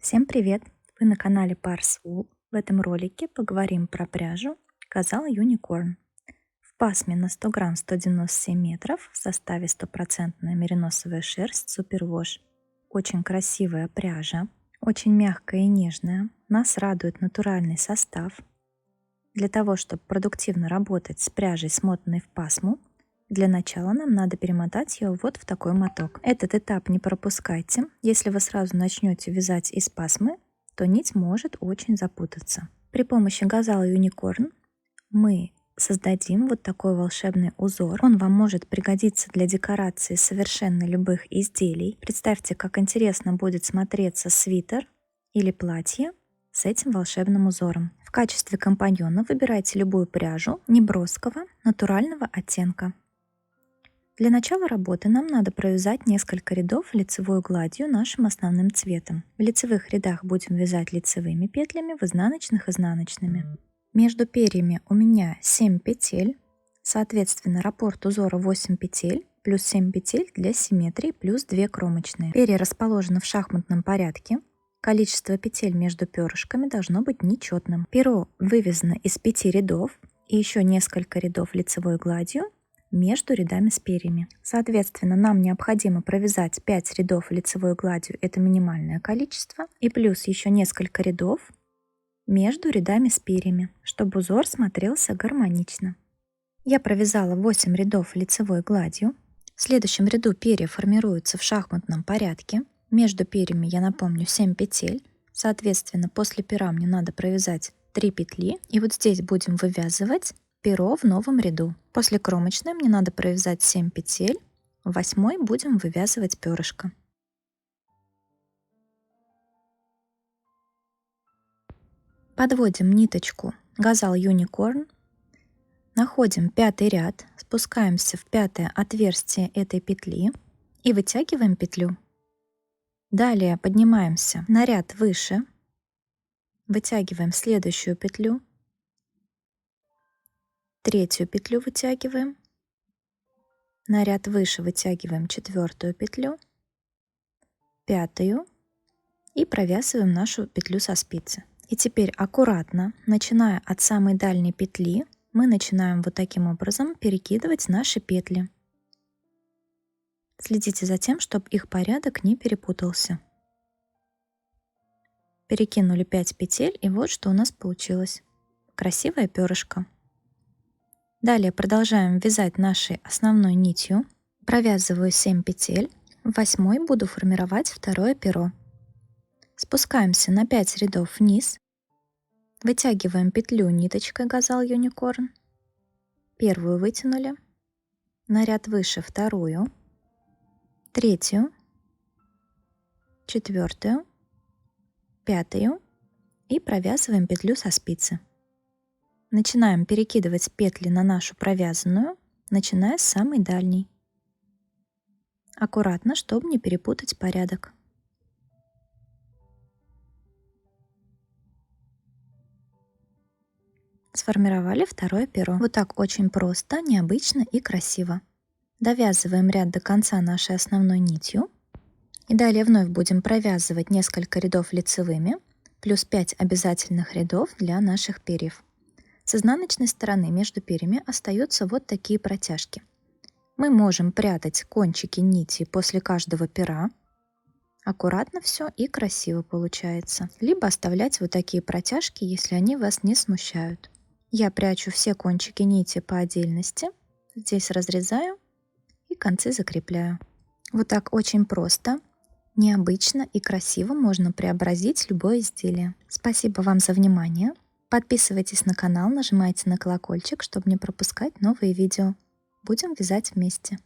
Всем привет! Вы на канале Pars Wool. В этом ролике поговорим про пряжу Gazal Unicorn. В пасме на 100 грамм 197 метров в составе 100% мериносовая шерсть Superwash. Очень красивая пряжа, очень мягкая и нежная. Нас радует натуральный состав. Для того, чтобы продуктивно работать с пряжей, смотанной в пасму, для начала нам надо перемотать ее вот в такой моток. Этот этап не пропускайте. Если вы сразу начнете вязать из пасмы, то нить может очень запутаться. При помощи Gazal Unicorn мы создадим вот такой волшебный узор. Он вам может пригодиться для декорации совершенно любых изделий. Представьте, как интересно будет смотреться свитер или платье с этим волшебным узором. В качестве компаньона выбирайте любую пряжу неброского, натурального оттенка. Для начала работы нам надо провязать несколько рядов лицевой гладью нашим основным цветом. В лицевых рядах будем вязать лицевыми петлями, в изнаночных изнаночными. Между перьями у меня 7 петель, соответственно раппорт узора 8 петель, плюс 7 петель для симметрии, плюс 2 кромочные. Перья расположены в шахматном порядке. Количество петель между перышками должно быть нечетным. Перо вывязано из 5 рядов и еще несколько рядов лицевой гладью между рядами с перьями. Соответственно, нам необходимо провязать 5 рядов лицевой гладью, это минимальное количество, и плюс еще несколько рядов между рядами с перьями, чтобы узор смотрелся гармонично. Я провязала 8 рядов лицевой гладью. В следующем ряду перья формируются в шахматном порядке. Между перьями, я напомню, 7 петель. Соответственно, после пера мне надо провязать 3 петли. И вот здесь будем вывязывать перо в новом ряду. После кромочной мне надо провязать 7 петель, в 8 будем вывязывать перышко. Подводим ниточку Gazal Unicorn, находим 5-й ряд, спускаемся в 5-е отверстие этой петли и вытягиваем петлю. Далее поднимаемся на ряд выше, вытягиваем следующую петлю, 3-ю петлю вытягиваем, на ряд выше вытягиваем 4-ю петлю, 5-ю и провязываем нашу петлю со спицы. И теперь аккуратно, начиная от самой дальней петли, мы начинаем вот таким образом перекидывать наши петли. Следите за тем, чтобы их порядок не перепутался. Перекинули 5 петель, и вот что у нас получилось. Красивое перышко. Далее продолжаем вязать нашей основной нитью. Провязываю 7 петель. В 8 буду формировать второе перо. Спускаемся на 5 рядов вниз. Вытягиваем петлю ниточкой Gazal Unicorn. Первую вытянули. На ряд выше вторую. 3-ю. 4-ю. 5-ю. И провязываем петлю со спицы. Начинаем перекидывать петли на нашу провязанную, начиная с самой дальней. Аккуратно, чтобы не перепутать порядок. Сформировали второе перо. Вот так очень просто, необычно и красиво. Довязываем ряд до конца нашей основной нитью. И далее вновь будем провязывать несколько рядов лицевыми, плюс 5 обязательных рядов для наших перьев. С изнаночной стороны между перьями остаются вот такие протяжки. Мы можем прятать кончики нити после каждого пера. Аккуратно все и красиво получается. Либо оставлять вот такие протяжки, если они вас не смущают. Я прячу все кончики нити по отдельности. Здесь разрезаю и концы закрепляю. Вот так очень просто, необычно и красиво можно преобразить любое изделие. Спасибо вам за внимание. Подписывайтесь на канал, нажимайте на колокольчик, чтобы не пропускать новые видео. Будем вязать вместе.